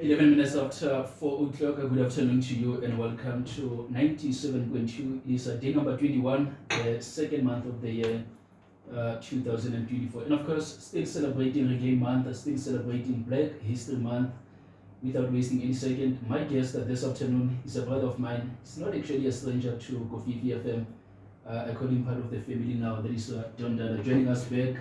11 minutes after 4 o'clock. Good afternoon to you and welcome to 97.2. It is day number 21, the second month of the year 2024. And of course, still celebrating Reggae Month, still celebrating Black History Month. Without wasting any second, my guest this afternoon is a brother of mine. He's not actually a stranger to KOFIFI FM. I call him part of the family now. That is Dada joining us back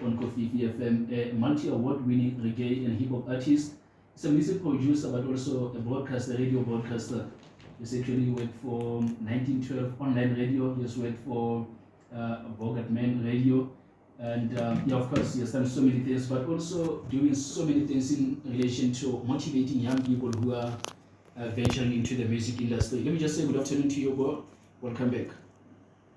on KOFIFI FM, a multi-award-winning reggae and hip-hop artist. He's a music producer, but also a broadcaster, radio broadcaster. He's actually worked for 1912 online radio. He has worked for Bogat Man Radio. And yeah, of course, he has done so many things, but also doing so many things in relation to motivating young people who are venturing into the music industry. Let me just say good afternoon to you, bro. Welcome back.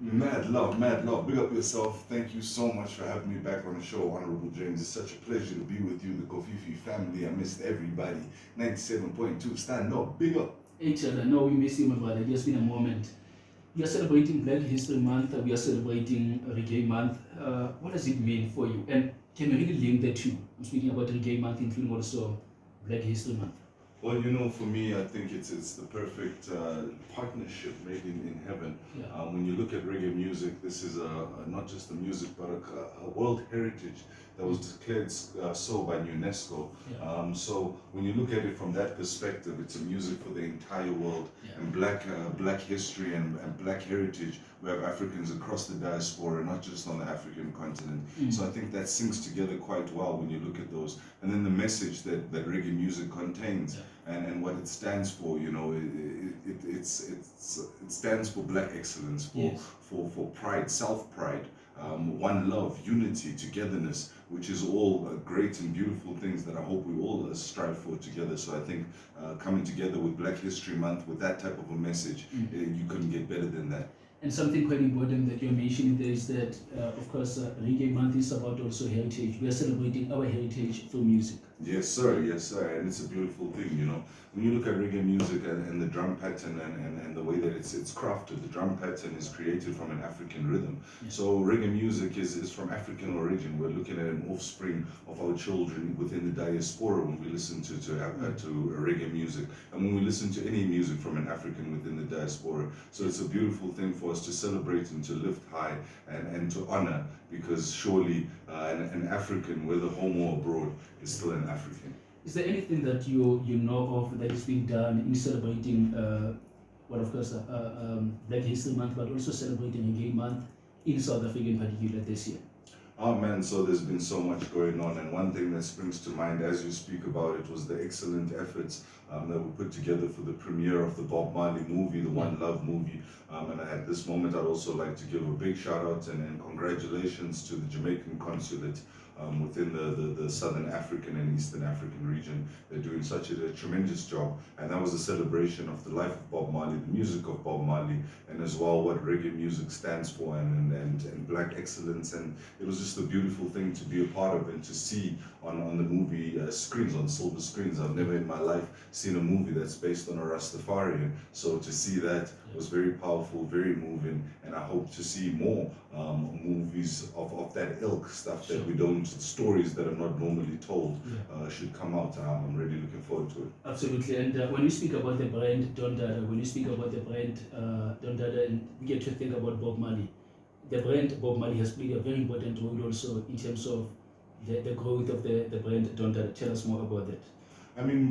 Mad love, mad love. Big up yourself. Thank you so much for having me back on the show, Honorable James. It's such a pleasure to be with you, the KOFIFI family. I missed everybody. 97.2, stand up, big up. Each other. No, we miss you, my brother. It's been a moment. We are celebrating Black History Month. We are celebrating Reggae Month. What does it mean for you? And can we really link the two? I'm speaking about Reggae Month, including also Black History Month. Well, for me, I think it's the perfect partnership made in heaven. Yeah. When you look at reggae music, this is not just a music, but a world heritage that was declared so by UNESCO. Yeah. So when you look at it from that perspective, it's a music for the entire world. Yeah. And black history and black heritage. We have Africans across the diaspora, not just on the African continent. So I think that syncs together quite well when you look at those. And then the message that reggae music contains. Yeah. And what it stands for, it stands for black excellence, Yes. for pride, self-pride, one love, unity, togetherness, which is all great and beautiful things that I hope we all strive for together. So I think coming together with Black History Month with that type of a message, you couldn't get better than that. And something quite important that you're mentioning there is that, of course, Reggae Month is about also heritage. We are celebrating our heritage through music. Yes, sir. Yes, sir. And it's a beautiful thing, When you look at reggae music and the drum pattern and the way that it's crafted, the drum pattern is created from an African rhythm. Yeah. So reggae music is from African origin. We're looking at an offspring of our children within the diaspora when we listen to reggae music. And when we listen to any music from an African within the diaspora. So it's a beautiful thing for us to celebrate and to lift high and to honor, because surely an African, whether home or abroad, is still an African. Is there anything that you know of that is being done in celebrating, of course, Black History Month, but also celebrating Reggae Month in South Africa in particular this year? Oh man, so there's been so much going on, and one thing that springs to mind as you speak about it was the excellent efforts that were put together for the premiere of the Bob Marley movie, the One Love movie. And at this moment, I'd also like to give a big shout out and congratulations to the Jamaican consulate within the Southern African and Eastern African region. They're doing such a tremendous job, and that was a celebration of the life of Bob Marley, the music of Bob Marley, and as well what reggae music stands for and black excellence. And it was just a beautiful thing to be a part of and to see on the movie screens, on silver screens. I've never in my life seen a movie that's based on a Rastafarian, so to see that was very powerful, very moving, and I hope to see more movies of that ilk, stuff that we don't, stories that are not normally told, should come out. I'm really looking forward to it. Absolutely. And when you speak about the brand Dada, when you speak about the brand Dada, and we get to think about Bob Marley, the brand Bob Marley has played a very important role also in terms of the growth of the brand Dada. Tell us more about that. I mean,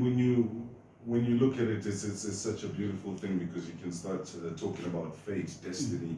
when you look at it, it's such a beautiful thing, because you can start talking about fate, destiny,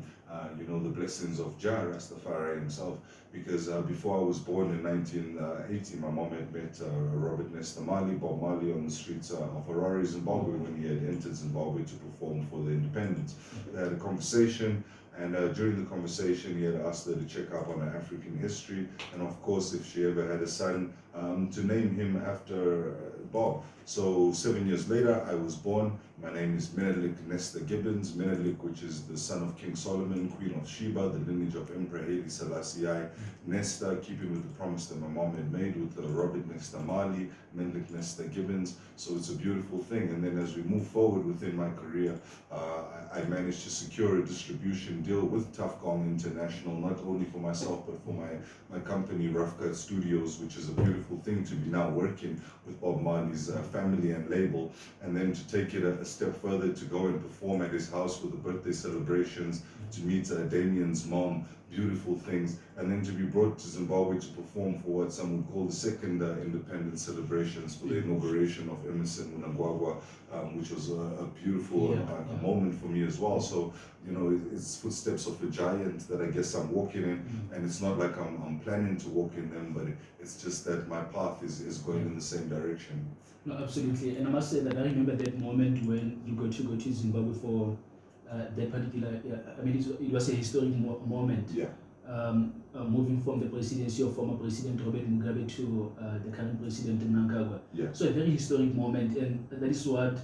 the blessings of Jah Rastafari himself. Because before I was born in 1980, my mom had met Robert Nesta Marley, Bob Marley, on the streets of Harare, Zimbabwe, when he had entered Zimbabwe to perform for the independence. They had a conversation. And during the conversation, he had asked her to check up on her African history, and of course, if she ever had a son, to name him after Bob. So 7 years later, I was born. My name is Menelik Nesta Gibbons. Menelik, which is the son of King Solomon, Queen of Sheba, the lineage of Emperor Haile Selassie I. Nesta, keeping with the promise that my mom had made with Robert Nesta Marley, Menelik Nesta Gibbons. So it's a beautiful thing. And then as we move forward within my career, I managed to secure a distribution deal with Tough Gong International, not only for myself, but for my company, Rough Cut Studios, which is a beautiful thing to be now working with Bob Marley his family and label, and then to take it a step further, to go and perform at his house for the birthday celebrations, to meet Damien's mom, beautiful things, and then to be brought to Zimbabwe to perform for what some would call the second independence celebrations for the inauguration of Emerson Mnangagwa, which was a beautiful moment for me as well. So, you know, it's footsteps of a giant that I guess I'm walking in, and it's not like I'm planning to walk in them, but it's just that my path is going in the same direction. No, absolutely. And I must say that I remember that moment when you got to go to Zimbabwe for that particular, I mean, it was a historic moment. Yeah. Moving from the presidency of former President Robert Mugabe to the current President Mnangagwa. Yeah. So a very historic moment, and that is what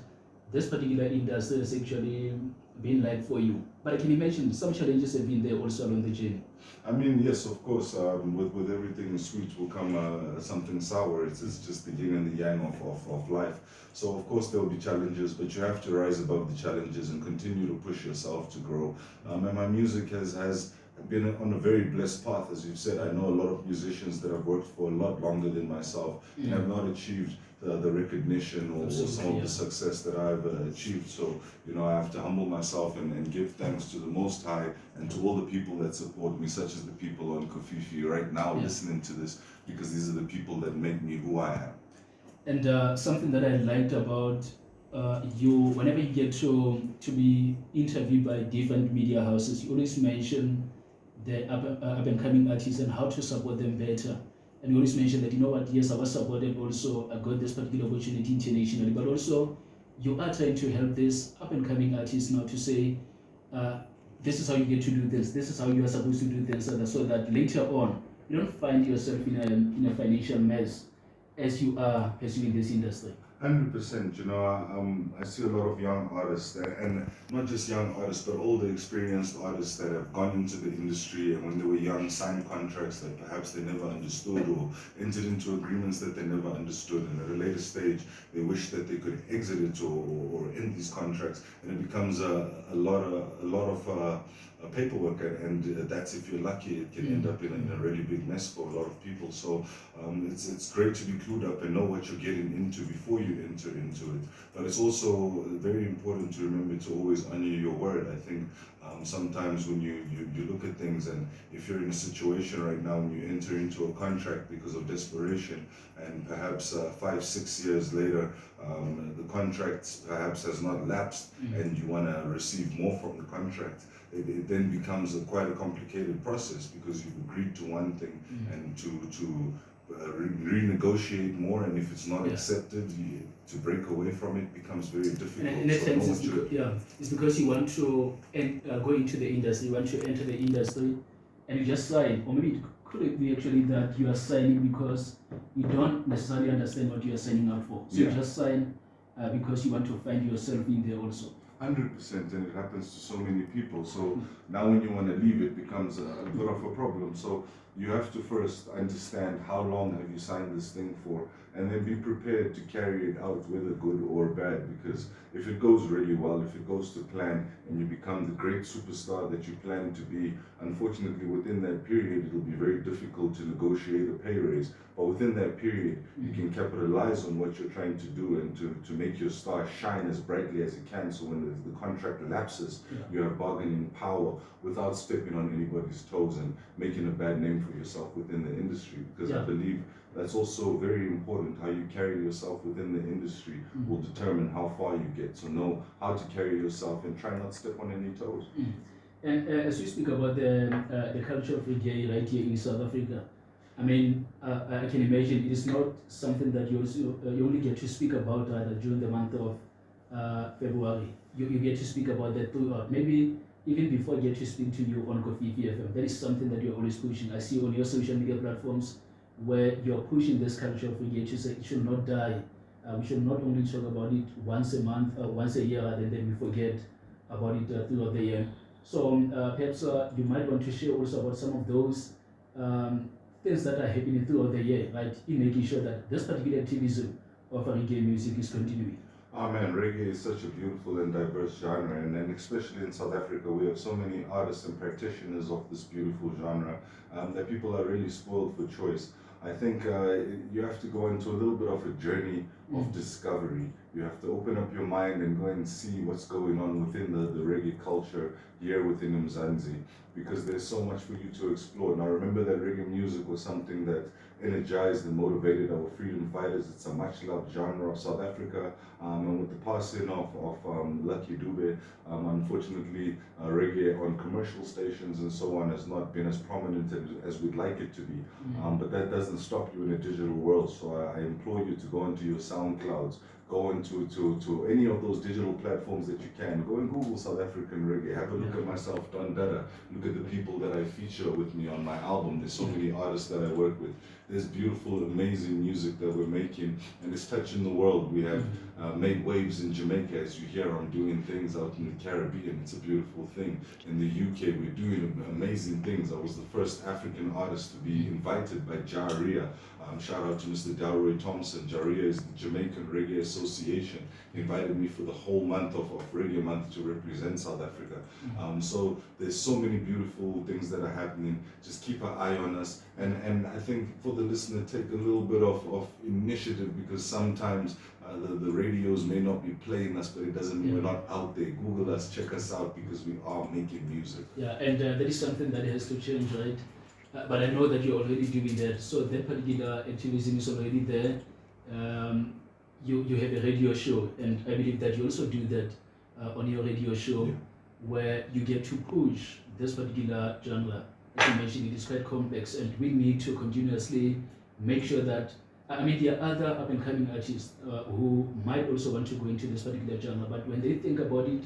this particular industry has actually been like for you. But I can imagine some challenges have been there also along the journey. I mean, yes, of course, with everything sweet will come something sour. It's just the yin and the yang of life. So, of course, there will be challenges, but you have to rise above the challenges and continue to push yourself to grow. And my music has been on a very blessed path, as you've said. I know a lot of musicians that have worked for a lot longer than myself and have not achieved the recognition or some of the success that I've achieved. So, you know, I have to humble myself and give thanks to the Most High and to all the people that support me, such as the people on KOFIFI right now listening to this, because these are the people that make me who I am. And something that I liked about you, whenever you get to be interviewed by different media houses, you always mention the up and coming artists and how to support them better. And you always mention that, you know what, yes, I was supported also, I got this particular opportunity internationally, but also you are trying to help this up and coming artists now to say, this is how you get to do this is how you are supposed to do this, so that later on you don't find yourself in a financial mess as you are pursuing this industry. 100%. You know, I see a lot of young artists and not just young artists, but all the experienced artists that have gone into the industry, and when they were young, signed contracts that perhaps they never understood, or entered into agreements that they never understood, and at a later stage they wish that they could exit it or end these contracts, and it becomes a lot of paperwork, and that's, if you're lucky, it can end up in a really big mess for a lot of people. So it's great to be clued up and know what you're getting into before you enter into it. But it's also very important to remember to always honor your word. I think sometimes when you look at things, and if you're in a situation right now when you enter into a contract because of desperation, and perhaps 5-6 years later the contract perhaps has not lapsed, and you want to receive more from the contract, it then becomes quite a complicated process, because you've agreed to one thing, and to renegotiate more, and if it's not accepted, to break away from it becomes very difficult. And in a sense, it's because you want to go into the industry, you want to enter the industry, and you just sign, or maybe it could be actually that you are signing because you don't necessarily understand what you are signing up for. So you just sign because you want to find yourself in there also. 100%, and it happens to so many people. So now when you want to leave, it becomes a bit of a problem. So you have to first understand how long have you signed this thing for, and then be prepared to carry it out, whether good or bad, because if it goes really well, if it goes to plan, and you become the great superstar that you plan to be, unfortunately within that period it'll be very difficult to negotiate a pay raise. But within that period, you can capitalize on what you're trying to do, and to make your star shine as brightly as it can, so when the contract lapses, you have bargaining power without stepping on anybody's toes and making a bad name for yourself within the industry. Because I believe that's also very important. How you carry yourself within the industry will determine how far you get. So know how to carry yourself and try not to step on any toes. And as you speak about the culture of reggae right here in South Africa, I mean, I can imagine it is not something that you only get to speak about during the month of February. You get to speak about that throughout. Maybe even before I get to speak to you on KOFIFI FM, that is something that you're always pushing. I see on your social media platforms where you're pushing this culture of reggae to say it should not die. We should not only talk about it once a month, once a year, and then we forget about it throughout the year. So perhaps you might want to share also about some of those things that are happening throughout the year, right, in making sure that this particular activism of reggae music is continuing. Oh man, reggae is such a beautiful and diverse genre, and then especially in South Africa, we have so many artists and practitioners of this beautiful genre that people are really spoiled for choice. I think you have to go into a little bit of a journey of discovery. You have to open up your mind and go and see what's going on within the reggae culture here within Mzansi, because there's so much for you to explore. Now remember that reggae music was something that energized and motivated our freedom fighters. It's a much loved genre of South Africa, and with the passing of Lucky Dube, unfortunately reggae on commercial stations and so on has not been as prominent as we'd like it to be. But that doesn't stop you in a digital world, so I implore you to go into your SoundClouds, go into to any of those digital platforms that you can. Go and Google South African reggae. Have a look at myself, Dada. Look at the people that I feature with me on my album. There's so many artists that I work with. There's beautiful, amazing music that we're making, and it's touching the world. We have made waves in Jamaica, as you hear. I'm doing things out in the Caribbean. It's a beautiful thing. In the UK, we're doing amazing things. I was the first African artist to be invited by Jaria. Shout out to Mr. Dalroy Thompson. Jaria is the Jamaican Reggae Association. He invited me for the whole month of Reggae Month to represent South Africa. So there's so many beautiful things that are happening. Just keep an eye on us. And I think for the listener, take a little bit of initiative, because sometimes the radios may not be playing us, but it doesn't mean we're not out there. Google us, check us out, because we are making music. Yeah, and that is something that has to change, right? But I know that you're already doing that, so that particular activism is already there. You have a radio show, and I believe that you also do that on your radio show, where you get to push this particular genre. As you mentioned, it is quite complex, and we need to continuously make sure that, I mean, there are other up-and-coming artists who might also want to go into this particular genre, but when they think about it,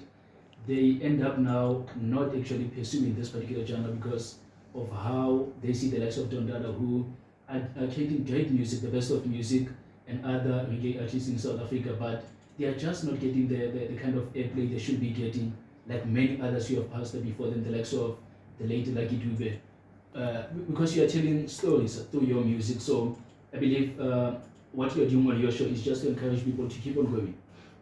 they end up now not actually pursuing this particular genre because of how they see the likes of Dada, who are creating great music, the best of music, and other reggae artists in South Africa, but they are just not getting the kind of airplay they should be getting, like many others who have passed before them, the likes of the late Lucky Dube, because you are telling stories through your music. So I believe what you are doing on your show is just to encourage people to keep on going.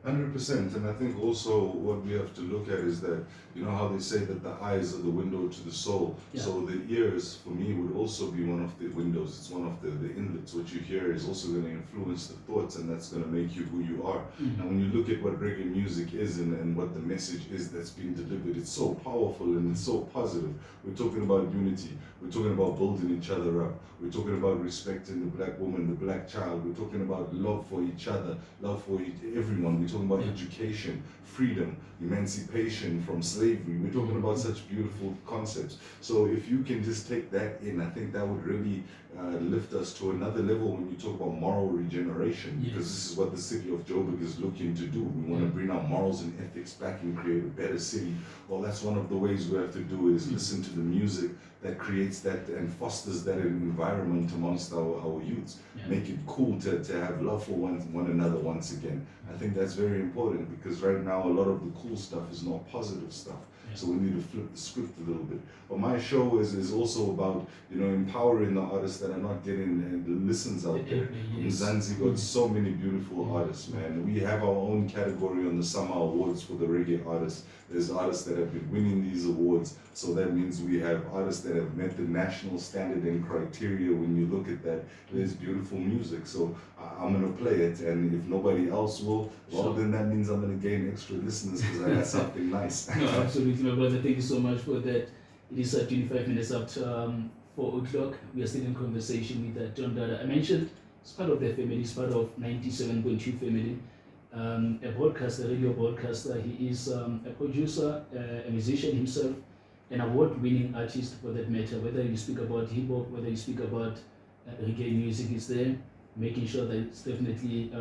100%, and I think also what we have to look at is that, you know how they say that the eyes are the window to the soul. So the ears, for me, would also be one of the windows. It's one of the inlets. What you hear is also going to influence the thoughts, and that's going to make you who you are. Now when you look at what reggae music is and what the message is that's being delivered, it's so powerful and it's so positive. We're talking about unity. We're talking about building each other up. We're talking about respecting the black woman, the black child. We're talking about love for each other, love for everyone. We're talking about education, freedom, emancipation from slavery. We're talking about such beautiful concepts. So if you can just take that in, I think that would really lift us to another level when you talk about moral regeneration, because this is what the city of Joburg is looking to do. We want to bring our morals and ethics back and create a better city. Well, that's one of the ways we have to do is listen to the music that creates that and fosters that environment amongst our youths. Make it cool to have love for one another once again. I think that's very important, because right now a lot of the cool stuff is not positive stuff. So we need to flip the script a little bit. But my show is also about, you know, empowering the artists that are not getting the listens out there. Mzansi got so many beautiful artists, man. We have our own category on the Summer Awards for the reggae artists. There's artists that have been winning these awards. So that means we have artists that have met the national standard and criteria. When you look at that, there's beautiful music. So I'm going to play it. And if nobody else will, well, then that means I'm going to gain extra listeners because I got something nice. No, absolutely, my brother. Thank you so much for that. It is 25 minutes after 4 o'clock. We are still in conversation with John Dada. I mentioned it's part of the family, it's part of 97.2 family. A broadcaster, a radio broadcaster. He is a producer, a musician himself, an award-winning artist for that matter. Whether you speak about hip-hop, whether you speak about reggae music, is there, making sure that it's definitely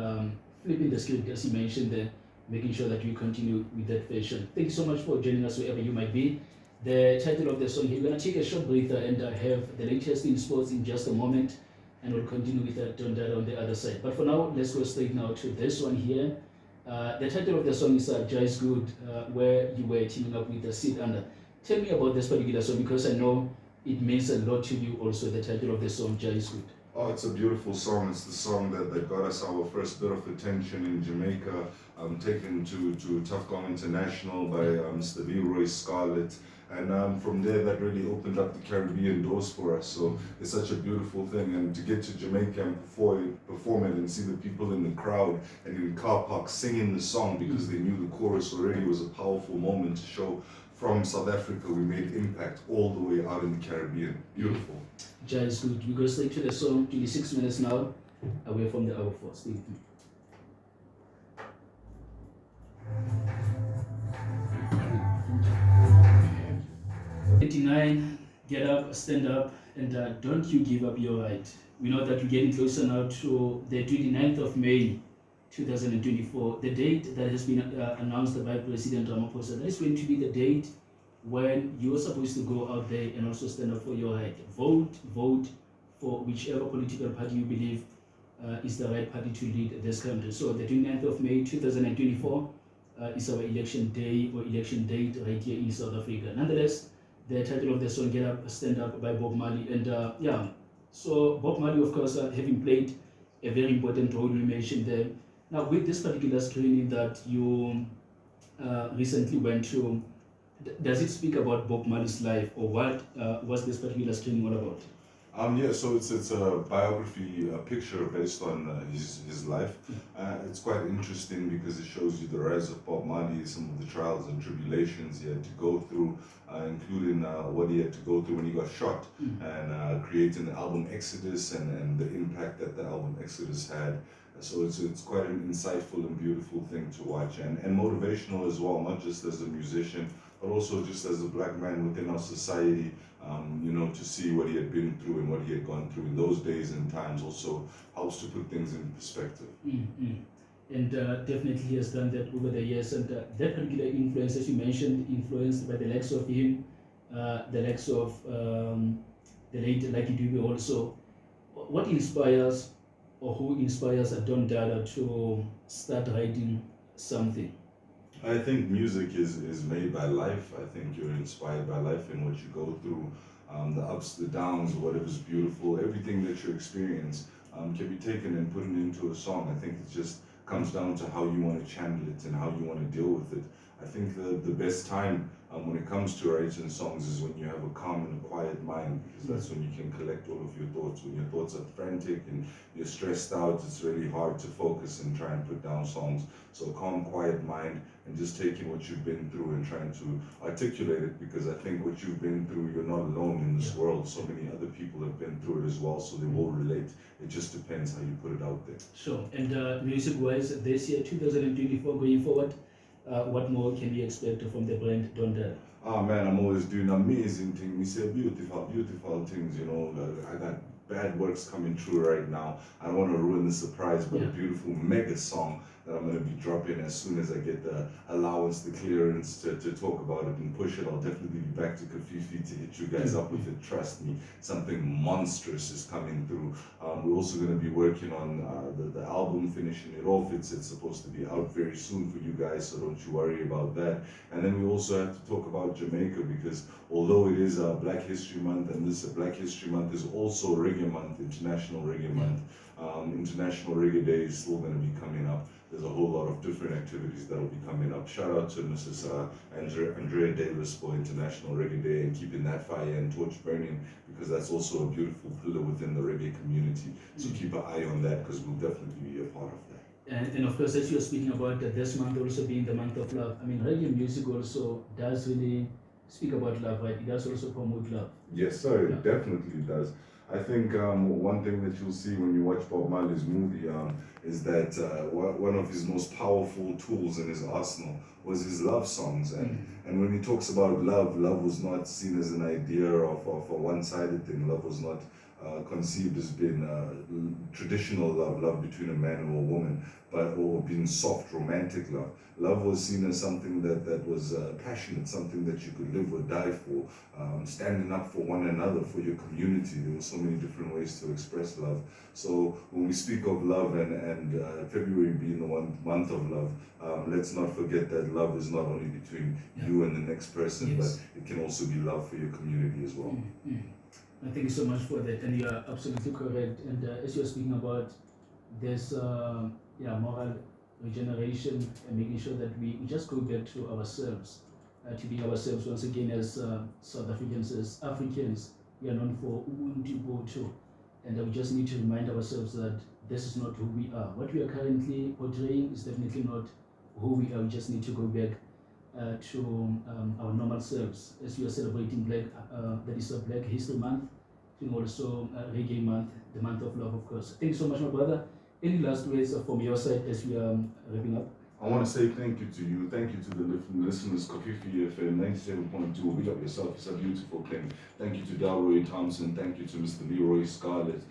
flipping the script, as you mentioned there, making sure that we continue with that fashion. Thank you so much for joining us wherever you might be. The title of the song, we're going to take a short breather and have the latest in sports in just a moment, and we'll continue with John Dada on the other side. But for now, let's go straight now to this one here. The title of the song is Jah is Good, where you were teaming up with the Sid Under. Tell me about this particular song, because I know it means a lot to you also, the title of the song, Jah is Good. Oh, it's a beautiful song. It's the song that got us our first bit of attention in Jamaica, taken to Tough Gong International by Mr. Leroy Scarlett. And from there, that really opened up the Caribbean doors for us. So it's such a beautiful thing. And to get to Jamaica and perform it and see the people in the crowd and in car parks singing the song because they knew the chorus already was a powerful moment to show from South Africa we made impact all the way out in the Caribbean. Beautiful. Jai is good. We go straight to the song, 26 minutes now, away from the hour 4. Stay with me. 29, get up, stand up, and don't you give up your right. We know that we're getting closer now to the 29th of May 2024, the date that has been announced by President Ramaphosa. That is going to be the date when you're supposed to go out there and also stand up for your right. Vote for whichever political party you believe is the right party to lead this country. So the 29th of May 2024 is our election day or election date right here in South Africa. Nonetheless, the title of the song, Get Up, Stand Up by Bob Marley. And so Bob Marley, of course, having played a very important role you mentioned there. Now, with this particular screening that you recently went to, does it speak about Bob Marley's life, or what was this particular screening all about? Yeah, so it's a biography, a picture based on his life. It's quite interesting because it shows you the rise of Bob Marley, some of the trials and tribulations he had to go through, including what he had to go through when he got shot, and creating the album Exodus and the impact that the album Exodus had. So it's quite an insightful and beautiful thing to watch, and motivational as well, not just as a musician, but also just as a black man within our society. To see what he had been through and what he had gone through in those days and times also helps to put things in perspective. And definitely he has done that over the years, and that particular influence, as you mentioned, influenced by the likes of him, the likes of the late Lucky Dube also. What inspires, or who inspires Don Dada to start writing something? I think music is made by life. I think you're inspired by life and what you go through, the ups, the downs, whatever's beautiful, everything that you experience can be taken and put into a song. I think it just comes down to how you want to channel it and how you want to deal with it. I think the best time when it comes to writing songs is when you have a calm and a quiet mind, because that's when you can collect all of your thoughts. When your thoughts are frantic and you're stressed out, it's really hard to focus and try and put down songs. So a calm, quiet mind, and just taking what you've been through and trying to articulate it, because I think what you've been through, you're not alone in this world. So many other people have been through it as well, so they will relate. It just depends how you put it out there. Sure. And music-wise, this year, 2024, going forward, what more can we expect from the brand Don Dada? Oh man, I'm always doing amazing things. We say beautiful things, I got bad works coming through right now. I don't want to ruin the surprise, but a beautiful mega song that I'm going to be dropping as soon as I get the allowance, the clearance to talk about it and push it. I'll definitely be back to KOFIFI to hit you guys up with it. Trust me, something monstrous is coming through. We're also going to be working on the album, finishing it off. It's supposed to be out very soon for you guys, so don't you worry about that. And then we also have to talk about Jamaica, because although it is Black History Month, and this Black History Month is also Reggae Month, International Reggae Month. International Reggae Day is still going to be coming up. There's a whole lot of different activities that will be coming up. Shout out to Mrs. Andrea Davis for International Reggae Day and keeping that fire and torch burning, because that's also a beautiful pillar within the reggae community. So keep an eye on that, because we'll definitely be a part of that. And of course, as you're speaking about this month also being the month of love, I mean, reggae music also does really speak about love, right? It does also promote love. Yes, sir, it definitely does. I think one thing that you'll see when you watch Bob Marley's movie is that one of his most powerful tools in his arsenal was his love songs. And when he talks about love, love was not seen as an idea of a one-sided thing. Love was not conceived as being traditional love between a man and a woman, or being soft, romantic love. Love was seen as something that was passionate, something that you could live or die for, standing up for one another, for your community. There were so many different ways to express love. So when we speak of love and February being the month of love, let's not forget that love is not only between you and the next person, but it can also be love for your community as well. Thank you so much for that, and you are absolutely correct. And as you're speaking about this, moral regeneration and making sure that we just go back to ourselves, to be ourselves once again as South Africans, as Africans. We are known for Ubuntu Boto, and we just need to remind ourselves that this is not who we are. What we are currently portraying is definitely not who we are. We just need to go back to our normal selves. As we are celebrating that is a Black History Month, and also Reggae Month, the month of love, of course. Thank you so much, my brother. Any last words from your side as we are wrapping up? I want to say thank you to you. Thank you to the listeners. KOFIFI FM 97.2. Big up yourself. It's a beautiful thing. Thank you to Dalroy Thompson. Thank you to Mr. Leroy Scarlett.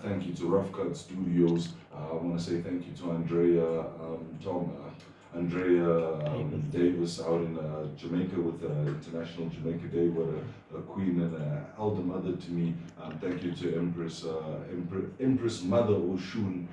Thank you to Rough Cut Studios. I want to say thank you to Andrea Davis out in Jamaica with International Jamaica Day. What a queen and an elder mother to me. Thank you to Empress Mother Oshun.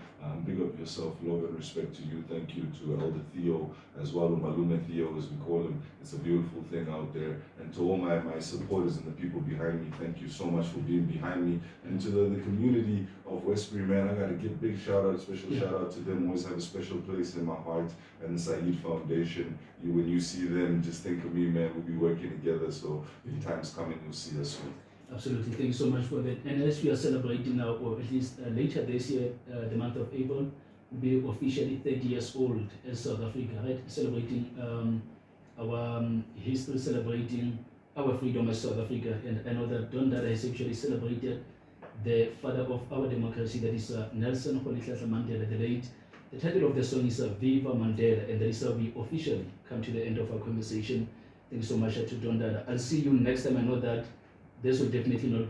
Big up yourself, love and respect to you. Thank you to Elder Theo as well, Malume Theo as we call him. It's a beautiful thing out there. And to all my supporters and the people behind me, thank you so much for being behind me. And to the community of Westbury, man, I got to give big shout out, special shout out to them. Always have a special place in my heart. And the Saeed Foundation, when you see them, just think of me, man. We'll be working together. So in time's coming, you'll see us soon. Absolutely, thank you so much for that. And as we are celebrating now, or at least later this year, the month of April, will be officially 30 years old as South Africa, right? Celebrating our history, celebrating our freedom as South Africa. And I know that Dada has actually celebrated the father of our democracy, that is Nelson Rolihlahla Mandela, the late. The title of the song is Viva Mandela, and that is how we officially come to the end of our conversation. Thank you so much to Dada. I'll see you next time. I know that this will definitely not